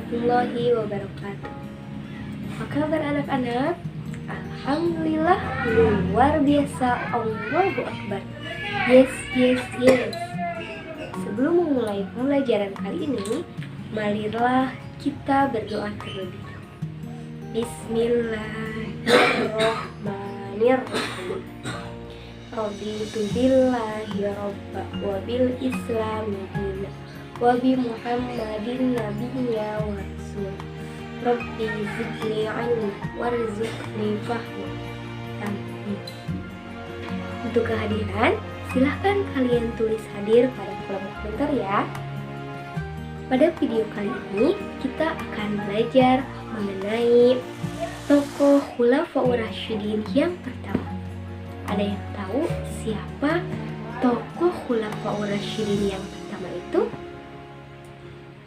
warahmatullahi wabarakatuh. Apa kabar anak-anak? Alhamdulillah, luar biasa, Allahu Akbar. Yes. Sebelum memulai pembelajaran kali ini, marilah kita berdoa terlebih dahulu. Bismillahirrahmanirrahim. Raditu billahi rabba wa bil islami dina wa bi Muhammadin nabiyya wa rasul. Rabbi zidni ilma warzuqni fahma. Amin. Untuk kehadiran, silahkan kalian tulis hadir pada kolom komentar ya. Pada video kali ini kita akan belajar mengenai tokoh Khulafaur Rasyidin yang pertama. Ada yang tahu siapa tokoh Khulafaur Rasyidin yang pertama itu?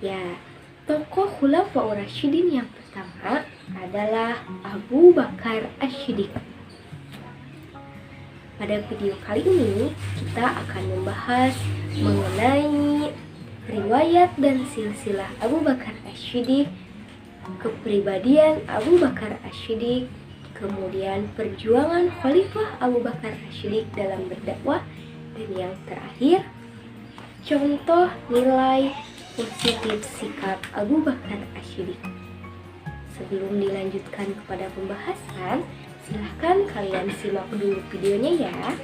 Ya, tokoh Khulafaur Rasyidin yang pertama adalah Abu Bakar As-Siddiq. Pada video kali ini kita akan membahas mengenai riwayat dan silsilah Abu Bakar As-Siddiq, kepribadian Abu Bakar As-Siddiq, kemudian perjuangan Khalifah Abu Bakar As-Siddiq dalam berdakwah, dan yang terakhir contoh nilai positif sikap Abu Bakar As-Siddiq. Sebelum dilanjutkan kepada pembahasan, silahkan kalian simak dulu videonya ya.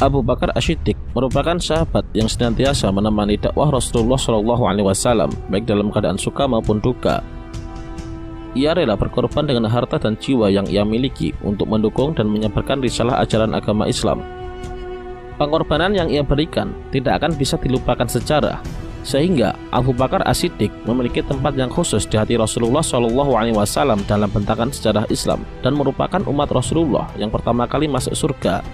Abu Bakar As-Siddiq merupakan sahabat yang senantiasa menemani dakwah Rasulullah SAW, baik dalam keadaan suka maupun duka. Ia rela berkorban dengan harta dan jiwa yang ia miliki untuk mendukung dan menyebarkan risalah ajaran agama Islam. Pengorbanan yang ia berikan tidak akan bisa dilupakan sejarah, sehingga Abu Bakar As-Siddiq memiliki tempat yang khusus di hati Rasulullah SAW dalam bentakan sejarah Islam, dan merupakan umat Rasulullah yang pertama kali masuk surga.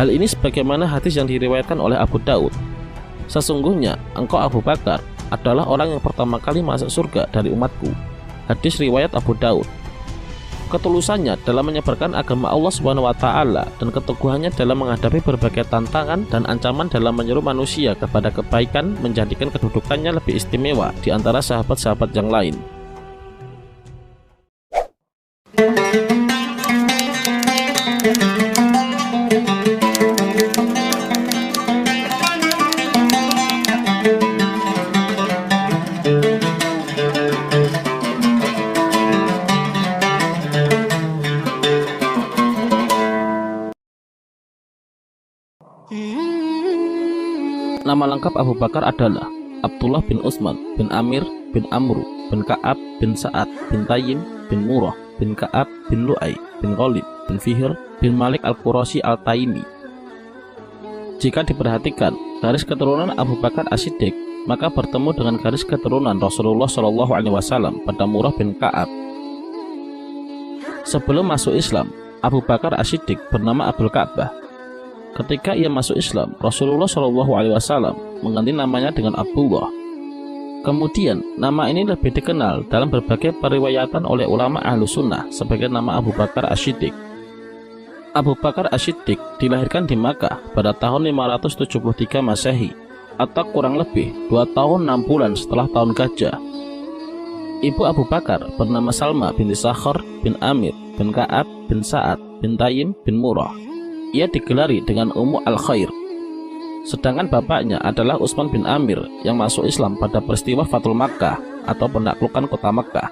Hal ini sebagaimana hadis yang diriwayatkan oleh Abu Daud. Sesungguhnya engkau Abu Bakar adalah orang yang pertama kali masuk surga dari umatku. Hadis riwayat Abu Daud. Ketulusannya dalam menyebarkan agama Allah SWT dan keteguhannya dalam menghadapi berbagai tantangan dan ancaman dalam menyeru manusia kepada kebaikan menjadikan kedudukannya lebih istimewa di antara sahabat-sahabat yang lain. Nama lengkap Abu Bakar adalah Abdullah bin Utsman bin Amir bin Amru bin Ka'ab bin Sa'ad bin Tayyim bin Murrah bin Ka'ab bin Lu'ay bin Ghalib bin Fihr bin Malik al-Qurashi al-Taimi. Jika diperhatikan garis keturunan Abu Bakar As-Siddiq, maka bertemu dengan garis keturunan Rasulullah SAW pada Murrah bin Ka'ab. Sebelum masuk Islam, Abu Bakar As-Siddiq bernama Abdul Ka'bah. Ketika ia masuk Islam, Rasulullah SAW mengganti namanya dengan Abdullah. Kemudian, nama ini lebih dikenal dalam berbagai periwayatan oleh ulama ahlu sunnah sebagai nama Abu Bakar As-Siddiq. Abu Bakar As-Siddiq dilahirkan di Makkah pada tahun 573 Masehi, atau kurang lebih 2 tahun 6 bulan setelah tahun gajah. Ibu Abu Bakar bernama Salma binti Sakhar bin Amir bin Ka'ab bin Sa'ad bin Tayyim bin Murrah. Ia digelari dengan Ummu Al-Khair. Sedangkan bapaknya adalah Utsman bin Amir yang masuk Islam pada peristiwa Fathul Makkah atau penaklukan kota Makkah.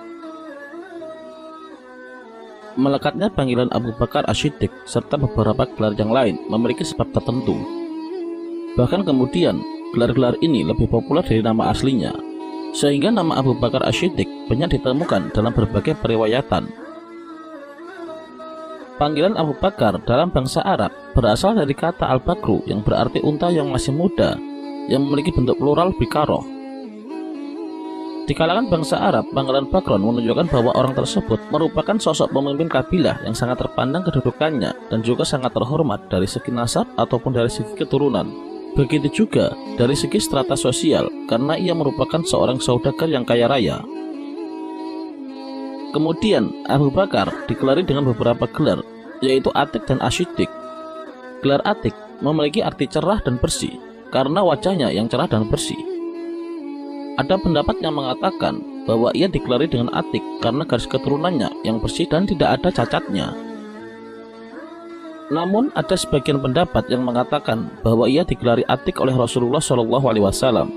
Melekatnya panggilan Abu Bakar As-Siddiq serta beberapa gelar yang lain memiliki sebab tertentu. Bahkan kemudian gelar-gelar ini lebih populer dari nama aslinya, sehingga nama Abu Bakar As-Siddiq banyak ditemukan dalam berbagai periwayatan. Panggilan Abu Bakar dalam bangsa Arab berasal dari kata Al-Bakru yang berarti unta yang masih muda, yang memiliki bentuk plural bikaroh. Di kalangan bangsa Arab, panggilan Bakron menunjukkan bahwa orang tersebut merupakan sosok pemimpin kabilah yang sangat terpandang kedudukannya dan juga sangat terhormat dari segi nasab ataupun dari segi keturunan. Begitu juga dari segi strata sosial, karena ia merupakan seorang saudagar yang kaya raya. Kemudian Abu Bakar digelari dengan beberapa gelar, yaitu Atiq dan As-Siddiq. Gelar Atik memiliki arti cerah dan bersih karena wajahnya yang cerah dan bersih. Ada pendapat yang mengatakan bahwa ia digelari dengan Atik karena garis keturunannya yang bersih dan tidak ada cacatnya. Namun ada sebagian pendapat yang mengatakan bahwa ia digelari Atik oleh Rasulullah SAW.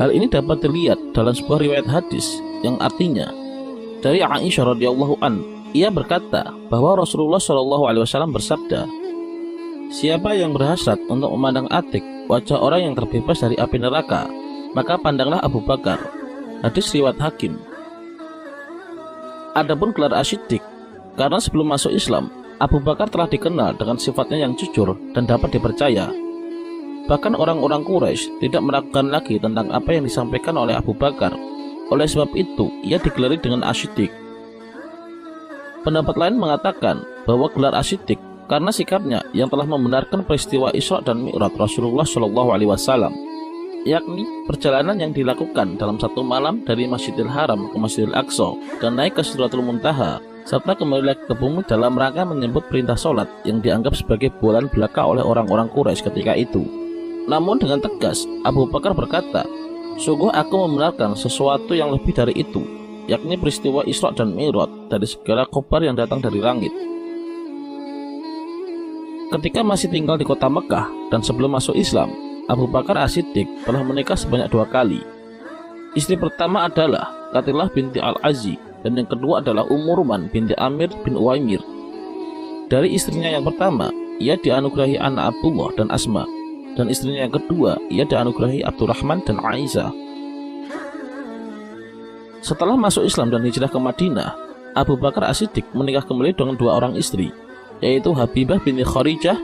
Hal ini dapat dilihat dalam sebuah riwayat hadis yang artinya dari Aisyah radhiyallahu an, ia berkata bahwa Rasulullah SAW bersabda, "Siapa yang berhasrat untuk memandang Atik, wajah orang yang terbebas dari api neraka, maka pandanglah Abu Bakar." Hadis riwayat Hakim. Adapun gelar Asy-Siddiq, karena sebelum masuk Islam, Abu Bakar telah dikenal dengan sifatnya yang jujur dan dapat dipercaya. Bahkan orang-orang Quraisy tidak meragukan lagi tentang apa yang disampaikan oleh Abu Bakar. Oleh sebab itu, ia digelari dengan Asy-Siddiq. Pendapat lain mengatakan bahwa gelar Asy-Siddiq karena sikapnya yang telah membenarkan peristiwa Isra dan Mi'raj Rasulullah SAW, yakni perjalanan yang dilakukan dalam satu malam dari Masjidil Haram ke Masjidil Aqsa dan naik ke Sidratul Muntaha, serta kembali lagi ke bumi dalam rangka menyambut perintah sholat yang dianggap sebagai bualan belaka oleh orang-orang Quraisy ketika itu. Namun dengan tegas, Abu Bakar berkata, "Sungguh aku membenarkan sesuatu yang lebih dari itu, yakni peristiwa Isra dan Mi'raj dari segala khabar yang datang dari langit." Ketika masih tinggal di kota Mekah dan sebelum masuk Islam, Abu Bakar As-Siddiq telah menikah sebanyak 2 kali. Istri pertama adalah Qatilah binti Al-Azzi dan yang kedua adalah Ruman binti Amir bin Uwaimir. Dari istrinya yang pertama, ia dianugerahi anak Abdullah dan Asma, dan istrinya yang kedua, ia dianugerahi Abdurrahman dan Aisyah. Setelah masuk Islam dan hijrah ke Madinah, Abu Bakar As-Siddiq menikah kembali dengan 2 orang istri, yaitu Habibah binti Kharijah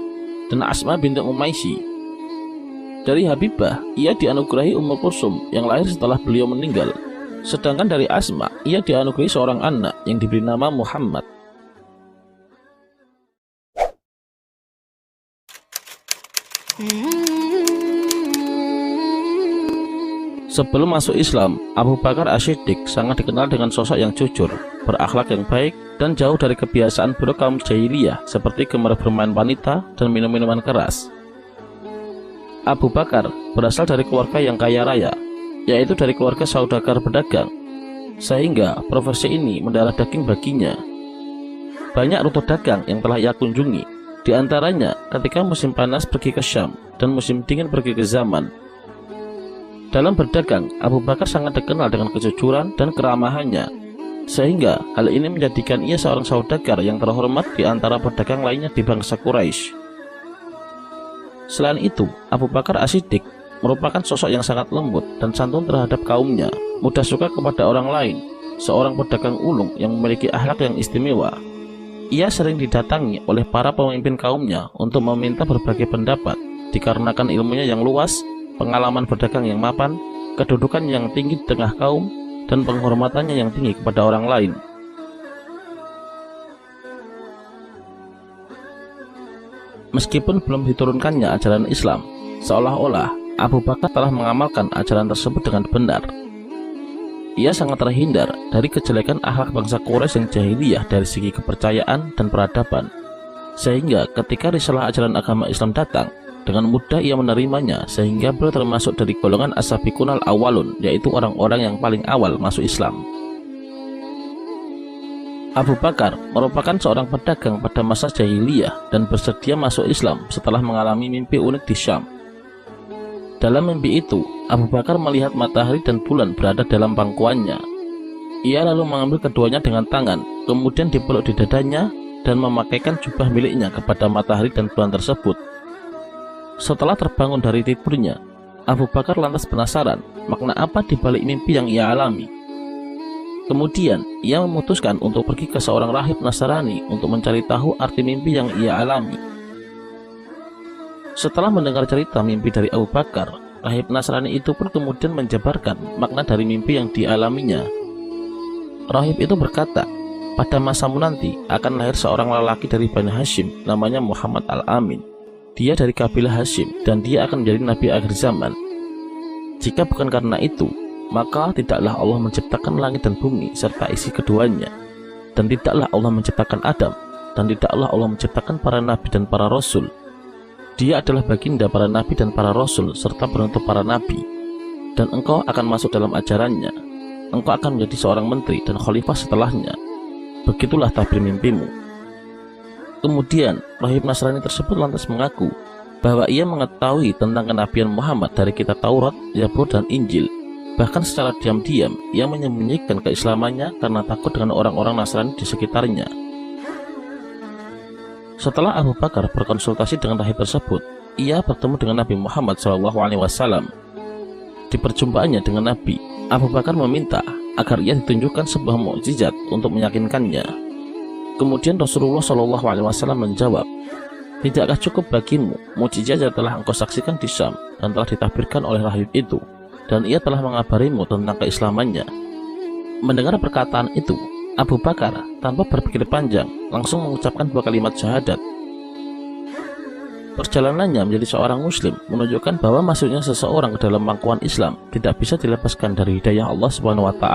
dan Asma binti Umaisi. Dari Habibah, ia dianugerahi Ummul Kulsum yang lahir setelah beliau meninggal. Sedangkan dari Asma, ia dianugerahi seorang anak yang diberi nama Muhammad. Sebelum masuk Islam, Abu Bakar As-Siddiq sangat dikenal dengan sosok yang jujur, berakhlak yang baik, dan jauh dari kebiasaan buruk kaum jahiliyah seperti gemar bermain wanita dan minum-minuman keras. Abu Bakar berasal dari keluarga yang kaya raya, yaitu dari keluarga saudagar pedagang, sehingga profesi ini mendarah daging baginya. Banyak rute dagang yang telah ia kunjungi, di antaranya ketika musim panas pergi ke Syam dan musim dingin pergi ke Zaman. Dalam berdagang, Abu Bakar sangat dikenal dengan kejujuran dan keramahannya, sehingga hal ini menjadikan ia seorang saudagar yang terhormat di antara pedagang lainnya di bangsa Quraisy. Selain itu, Abu Bakar As-Siddiq merupakan sosok yang sangat lembut dan santun terhadap kaumnya, mudah suka kepada orang lain, seorang pedagang ulung yang memiliki akhlak yang istimewa. Ia sering didatangi oleh para pemimpin kaumnya untuk meminta berbagai pendapat, dikarenakan ilmunya yang luas, pengalaman berdagang yang mapan, kedudukan yang tinggi di tengah kaum, dan penghormatannya yang tinggi kepada orang lain. Meskipun belum diturunkannya ajaran Islam, seolah-olah Abu Bakar telah mengamalkan ajaran tersebut dengan benar. Ia sangat terhindar dari kejelekan akhlak bangsa Quraisy yang jahiliyah dari segi kepercayaan dan peradaban, sehingga ketika risalah ajaran agama Islam datang, dengan mudah ia menerimanya, sehingga beliau termasuk dari golongan as-sabiqunal awalun, yaitu orang-orang yang paling awal masuk Islam. Abu Bakar merupakan seorang pedagang pada masa jahiliyah dan bersedia masuk Islam setelah mengalami mimpi unik di Syam. Dalam mimpi itu, Abu Bakar melihat matahari dan bulan berada dalam pangkuannya. Ia lalu mengambil keduanya dengan tangan, kemudian dipeluk di dadanya dan memakaikan jubah miliknya kepada matahari dan bulan tersebut. Setelah terbangun dari tidurnya, Abu Bakar lantas penasaran makna apa di balik mimpi yang ia alami. Kemudian, ia memutuskan untuk pergi ke seorang rahib Nasrani untuk mencari tahu arti mimpi yang ia alami. Setelah mendengar cerita mimpi dari Abu Bakar, rahib Nasrani itu pun kemudian menjabarkan makna dari mimpi yang dialaminya. Rahib itu berkata, pada masamu nanti akan lahir seorang lelaki dari Bani Hashim, namanya Muhammad Al-Amin. Dia dari kabilah Hashim dan dia akan menjadi nabi akhir zaman. Jika bukan karena itu, maka tidaklah Allah menciptakan langit dan bumi serta isi keduanya, dan tidaklah Allah menciptakan Adam, dan tidaklah Allah menciptakan para nabi dan para rasul, Dia adalah baginda para nabi dan para rasul serta penutup para nabi. Dan engkau akan masuk dalam ajarannya. Engkau akan menjadi seorang menteri dan khalifah setelahnya. Begitulah tabir mimpimu. Kemudian rahib Nasrani tersebut lantas mengaku bahwa ia mengetahui tentang kenabian Muhammad dari kitab Taurat, Zabur, dan Injil. Bahkan secara diam-diam ia menyembunyikan keislamannya karena takut dengan orang-orang Nasrani di sekitarnya. Setelah Abu Bakar berkonsultasi dengan rahib tersebut, ia bertemu dengan Nabi Muhammad SAW. Di perjumpaannya dengan Nabi, Abu Bakar meminta agar ia ditunjukkan sebuah mukjizat untuk meyakinkannya. Kemudian Rasulullah SAW menjawab, "Tidakkah cukup bagimu mukjizat yang telah engkau saksikan di Syam dan telah ditakbirkan oleh rahib itu, dan ia telah mengabarimu tentang keislamannya?" Mendengar perkataan itu, Abu Bakar tanpa berpikir panjang langsung mengucapkan 2 kalimat syahadat. Perjalanannya menjadi seorang muslim menunjukkan bahwa masuknya seseorang ke dalam pangkuan Islam tidak bisa dilepaskan dari hidayah Allah SWT.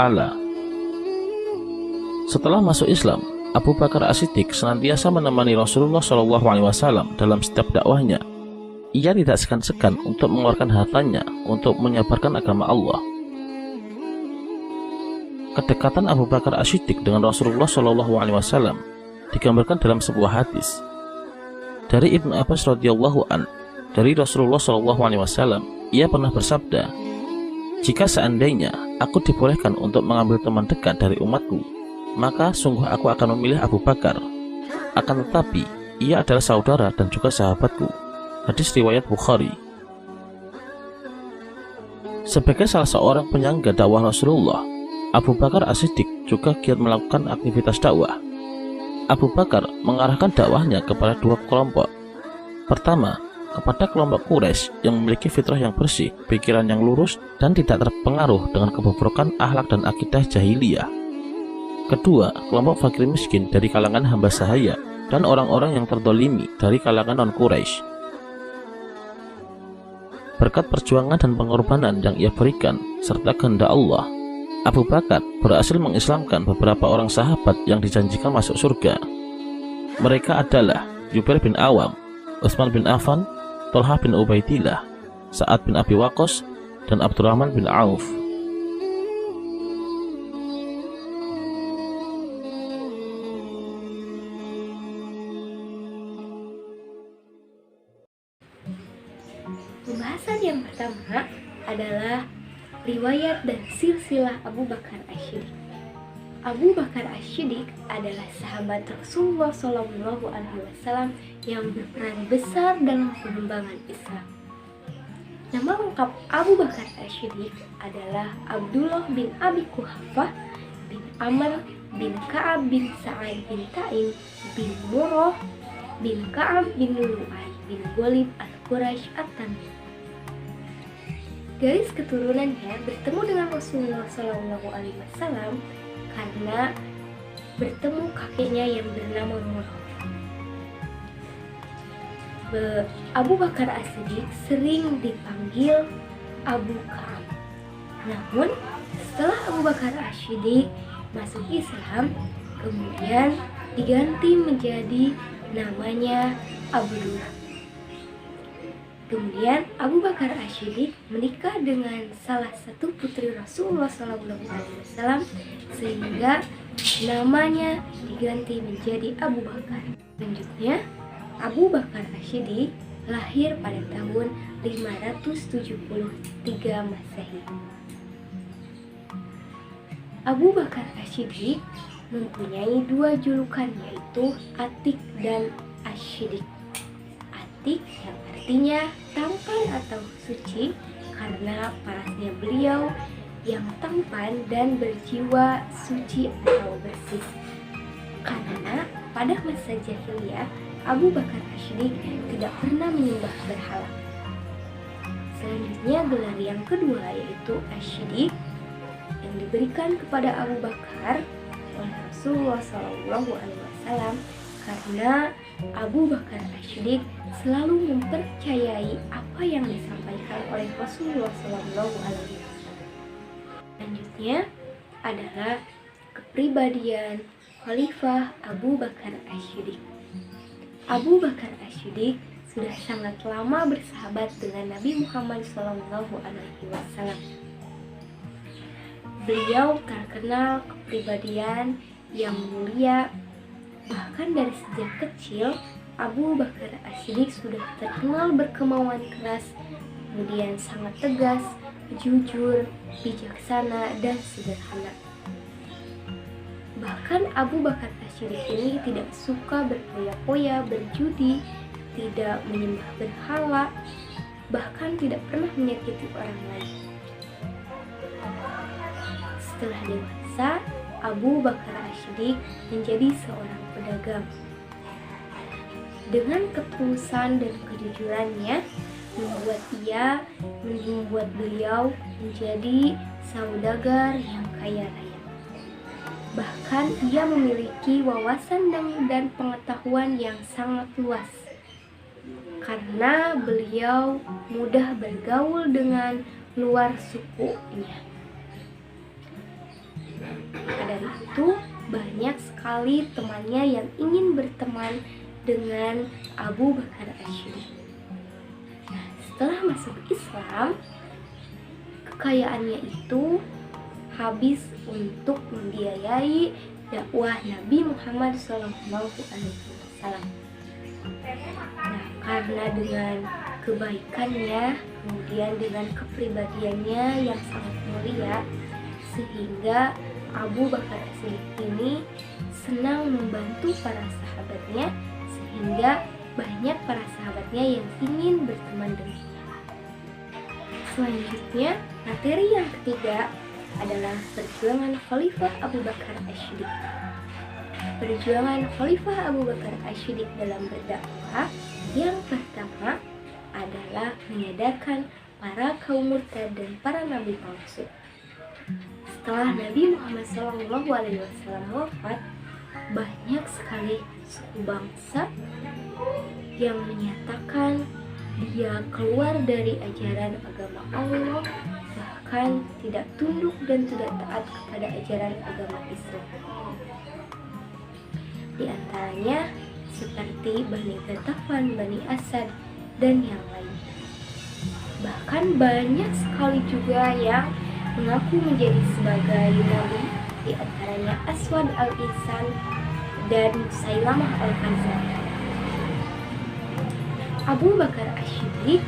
Setelah masuk Islam, Abu Bakar As-Siddiq senantiasa menemani Rasulullah SAW dalam setiap dakwahnya. Ia tidak segan-segan untuk mengeluarkan hartanya untuk menyebarkan agama Allah. Kedekatan Abu Bakar As-Siddiq dengan Rasulullah SAW digambarkan dalam sebuah hadis dari Ibnu Abbas radhiyallahu an, dari Rasulullah SAW. Ia pernah bersabda, "Jika seandainya aku dibolehkan untuk mengambil teman dekat dari umatku, maka sungguh aku akan memilih Abu Bakar. Akan tetapi, ia adalah saudara dan juga sahabatku." Hadis riwayat Bukhari. Sebagai salah seorang penyangga dakwah Rasulullah, Abu Bakar As-Siddiq juga giat melakukan aktivitas dakwah. Abu Bakar mengarahkan dakwahnya kepada 2 kelompok. Pertama, kepada kelompok Quraisy yang memiliki fitrah yang bersih, pikiran yang lurus, dan tidak terpengaruh dengan kebobrokan akhlak dan akidah jahiliyah. Kedua, kelompok fakir miskin dari kalangan hamba sahaya dan orang-orang yang terdolimi dari kalangan non-Quraisy. Berkat perjuangan dan pengorbanan yang ia berikan serta kehendak Allah, Abu Bakar berhasil mengislamkan beberapa orang sahabat yang dijanjikan masuk surga. Mereka adalah Jubair bin Awam, Utsman bin Affan, Thalhah bin Ubaidillah, Sa'ad bin Abi Waqqas, dan Abdurrahman bin Auf. Pembahasan yang pertama adalah riwayat dan silsilah Abu Bakar As-Siddiq. Abu Bakar As-Siddiq adalah sahabat Rasulullah SAW yang berperan besar dalam pengembangan Islam. Nama lengkap Abu Bakar As-Siddiq adalah Abdullah bin Abi Quhafah bin Amr bin Ka'ab bin Sa'ad bin Ta'im bin Murrah bin Ka'ab bin Lu'ay bin Ghalib al-Quraisy at-Tamimi. Garis keturunannya bertemu dengan Rasulullah SAW karena bertemu kakeknya yang bernama Murrah. Abu Bakar As-Siddiq sering dipanggil Abu Ka'ab. Namun setelah Abu Bakar As-Siddiq masuk Islam, kemudian diganti menjadi namanya Abdullah. Kemudian Abu Bakar As-Siddiq menikah dengan salah satu putri Rasulullah SAW sehingga namanya diganti menjadi Abu Bakar. Selanjutnya, Abu Bakar As-Siddiq lahir pada tahun 573 Masehi. Abu Bakar As-Siddiq mempunyai 2 julukan, yaitu Atik dan As-Siddiq. Atik yang artinya tampan atau suci karena parasnya beliau yang tampan dan berjiwa suci atau bersih. Karena pada masa jahiliyah Abu Bakar As-Siddiq tidak pernah menyembah berhala. Selanjutnya gelar yang kedua yaitu As-Siddiq yang diberikan kepada Abu Bakar oleh Rasulullah SAW karena Abu Bakar As-Siddiq selalu mempercayai apa yang disampaikan oleh Rasulullah SAW. Selanjutnya adalah kepribadian Khalifah Abu Bakar As-Siddiq. Abu Bakar As-Siddiq sudah sangat lama bersahabat dengan Nabi Muhammad SAW. Beliau terkenal kepribadian yang mulia. Bahkan dari sejak kecil, Abu Bakar As-Siddiq sudah terkenal berkemauan keras, kemudian sangat tegas, jujur, bijaksana, dan sederhana. Bahkan Abu Bakar As-Siddiq ini tidak suka berfoya-foya, berjudi, tidak menyembah berhala, bahkan tidak pernah menyakiti orang lain. Setelah dewasa, Abu Bakar As-Siddiq menjadi seorang pedagang. Dengan ketulusan dan kejujurannya membuat beliau menjadi saudagar yang kaya raya. Bahkan ia memiliki wawasan dan pengetahuan yang sangat luas, karena beliau mudah bergaul dengan luar sukunya. Maka dari itu, banyak sekali temannya yang ingin berteman dengan Abu Bakar As-Siddiq. Setelah masuk Islam, kekayaannya itu habis untuk membiayai dakwah Nabi Muhammad SAW. Nah, karena dengan kebaikannya, kemudian dengan kepribadiannya yang sangat mulia, sehingga Abu Bakar As-Siddiq ini senang membantu para sahabatnya, sehingga banyak para sahabatnya yang ingin berteman dengannya. Selanjutnya, materi yang ketiga adalah perjuangan Khalifah Abu Bakar As-Siddiq. Perjuangan Khalifah Abu Bakar As-Siddiq dalam berdakwah yang pertama adalah menyadarkan para kaum murtad dan para nabi palsu. Setelah Nabi Muhammad SAW wafat, banyak sekali suku bangsa yang menyatakan dia keluar dari ajaran agama Allah, bahkan tidak tunduk dan tidak taat kepada ajaran agama Islam. Di antaranya seperti Bani Ghatafan, Bani Asad, dan yang lainnya. Bahkan banyak sekali juga yang mengaku menjadi sebagai nabi, di antaranya Aswad al-Ihsan dan Musailamah al-Kadzdzab. Abu Bakar As-Siddiq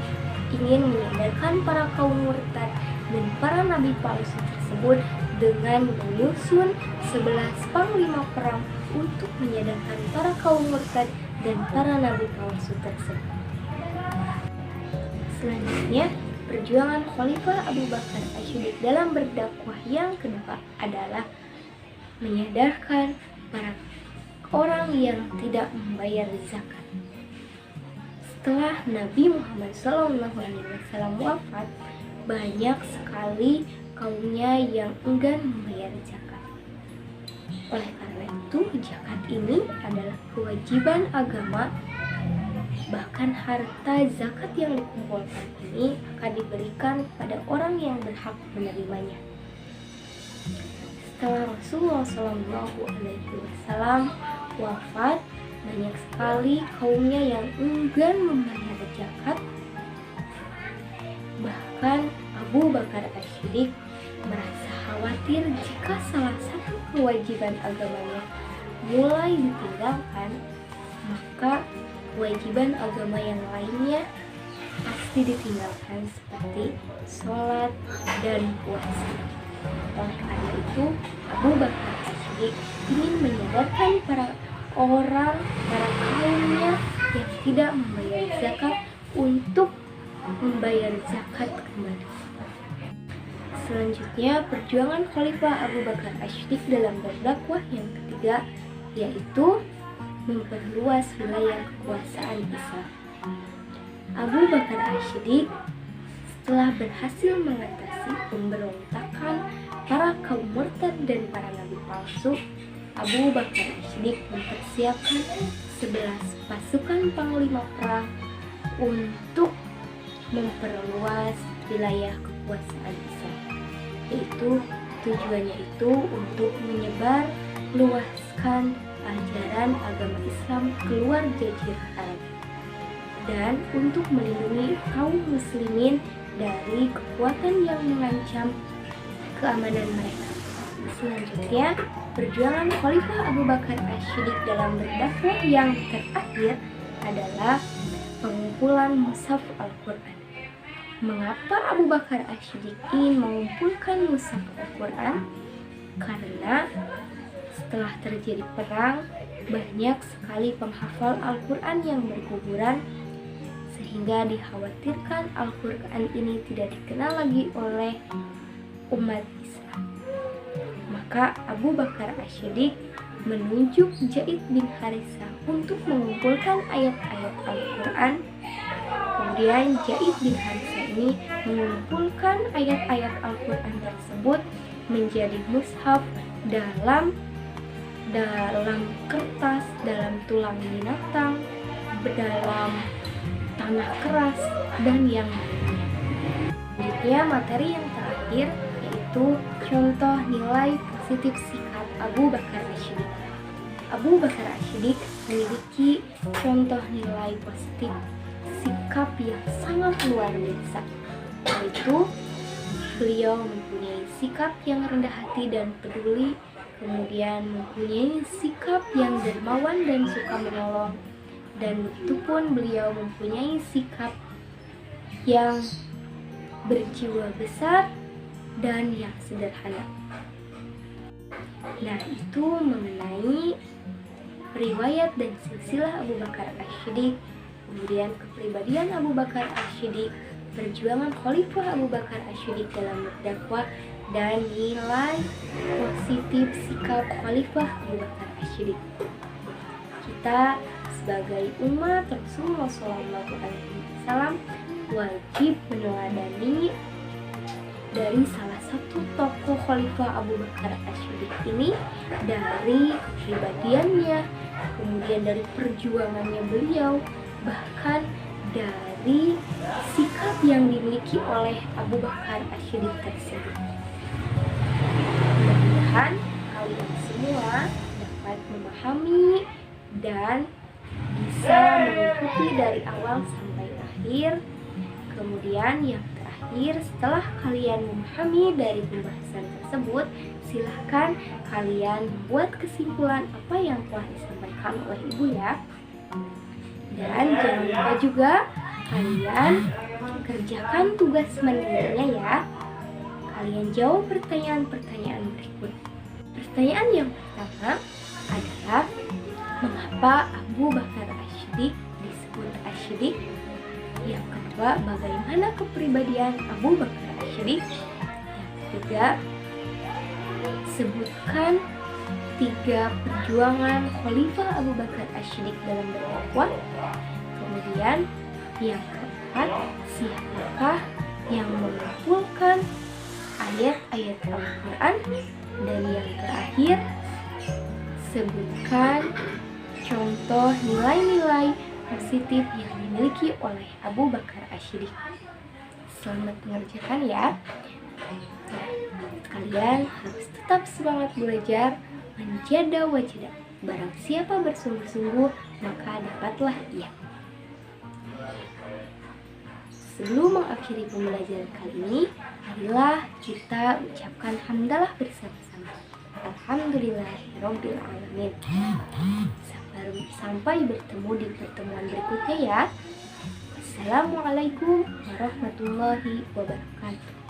ingin menyadarkan para kaum murtad dan para nabi palsu tersebut dengan menyusun 11 panglima perang untuk menyadarkan para kaum murtad dan para nabi palsu tersebut. Selanjutnya, perjuangan Khalifah Abu Bakar As-Siddiq dalam berdakwah yang kedua adalah menyadarkan para orang yang tidak membayar zakat. Setelah Nabi Muhammad SAW wafat, banyak sekali kaumnya yang enggan membayar zakat. Oleh karena itu, zakat ini adalah kewajiban agama. Bahkan harta zakat yang dikumpulkan ini akan diberikan pada orang yang berhak menerimanya. Setelah Rasulullah SAW wafat, banyak sekali kaumnya yang enggan membayar zakat. Bahkan Abu Bakar As-Siddiq merasa khawatir jika salah satu kewajiban agamanya mulai ditinggalkan, maka kewajiban agama yang lainnya pasti ditinggalkan, seperti sholat dan puasa. Oleh karena itu, Abu Bakar As-Siddiq ingin menyadarkan para kaumnya yang tidak membayar zakat untuk membayar zakat kembali. Selanjutnya, perjuangan Khalifah Abu Bakar As-Siddiq dalam berdakwah yang ketiga yaitu memperluas wilayah kekuasaan Islam. Abu Bakar As-Siddiq setelah berhasil mengatasi pemberontakan para kaum murtad dan para nabi palsu, Abu Bakar As-Siddiq mempersiapkan 11 pasukan panglima perang untuk memperluas wilayah kekuasaan Islam. Tujuannya itu untuk menyebar luaskan ajaran agama Islam keluar Jazirah Arab. dan untuk melindungi kaum muslimin dari kekuatan yang mengancam keamanan mereka. Selanjutnya, perjuangan Khalifah Abu Bakar Ash-Shiddiq dalam berdakwah yang terakhir adalah pengumpulan mushaf Al-Quran. Mengapa Abu Bakar Ash-Shiddiq ingin mengumpulkan mushaf Al-Quran? Karena setelah terjadi perang, banyak sekali penghafal Al-Quran yang berguguran, sehingga dikhawatirkan Al-Quran ini tidak dikenal lagi oleh umat Islam. Maka Abu Bakar Ash-Shiddiq menunjuk Zaid bin Harithah untuk mengumpulkan ayat-ayat Al-Quran. Kemudian Zaid bin Harithah ini mengumpulkan ayat-ayat Al-Quran tersebut menjadi mushaf dalam kertas, dalam tulang binatang, dalam tanah keras, dan yang lainnya. Selanjutnya, materi yang terakhir yaitu contoh nilai positif sikap Abu Bakar Ash-Shiddiq. Abu Bakar Ash-Shiddiq memiliki contoh nilai positif sikap yang sangat luar biasa, yaitu beliau mempunyai sikap yang rendah hati dan peduli, kemudian mempunyai sikap yang dermawan dan suka menolong, dan begitupun beliau mempunyai sikap yang berjiwa besar dan yang sederhana. Nah, itu mengenai riwayat dan silsilah Abu Bakar Ash-Shiddiq, kemudian kepribadian Abu Bakar Ash-Shiddiq, perjuangan Khalifah Abu Bakar Ash-Shiddiq dalam berdakwah, dan nilai positif sikap Khalifah Abu Bakar Ash-Shiddiq. Kita sebagai umat Rasulullah SAW wajib meneladani dari salah satu tokoh Khalifah Abu Bakar Ash-Shiddiq ini, dari kepribadiannya, kemudian dari perjuangannya beliau, bahkan dari sikap yang dimiliki oleh Abu Bakar Ash-Shiddiq tersebut. Mudah-mudahan kalian semua dapat memahami dan bisa mengikuti dari awal sampai akhir. Kemudian yang terakhir, setelah kalian memahami dari pembahasan tersebut, silahkan kalian membuat kesimpulan apa yang telah disampaikan oleh Ibu ya. Dan jangan lupa juga kalian kerjakan tugas mandirinya ya. Kalian jawab pertanyaan-pertanyaan berikut. Pertanyaan yang pertama adalah, mengapa Abu Bakar Ash-Shiddiq disebut Ash-Shiddiq? Yang kedua, bagaimana kepribadian Abu Bakar Ash-Shiddiq? Yang ketiga, sebutkan 3 perjuangan Khalifah Abu Bakar Ash-Shiddiq dalam berdakwah. Kemudian yang keempat, siapakah yang mengumpulkan ayat-ayat Al-Quran? Dan yang terakhir, sebutkan contoh nilai-nilai positif yang dimiliki oleh Abu Bakar Ash-Shiddiq. Selamat mengerjakan ya. Kalian harus tetap semangat belajar, menjaga wajah. Barang siapa bersungguh-sungguh, maka dapatlah ia. Sebelum mengakhiri pembelajaran kali ini, marilah kita ucapkan hamdalah bersama-sama. Alhamdulillahirabbil alamin. Sampai bertemu di pertemuan berikutnya ya. Assalamualaikum warahmatullahi wabarakatuh.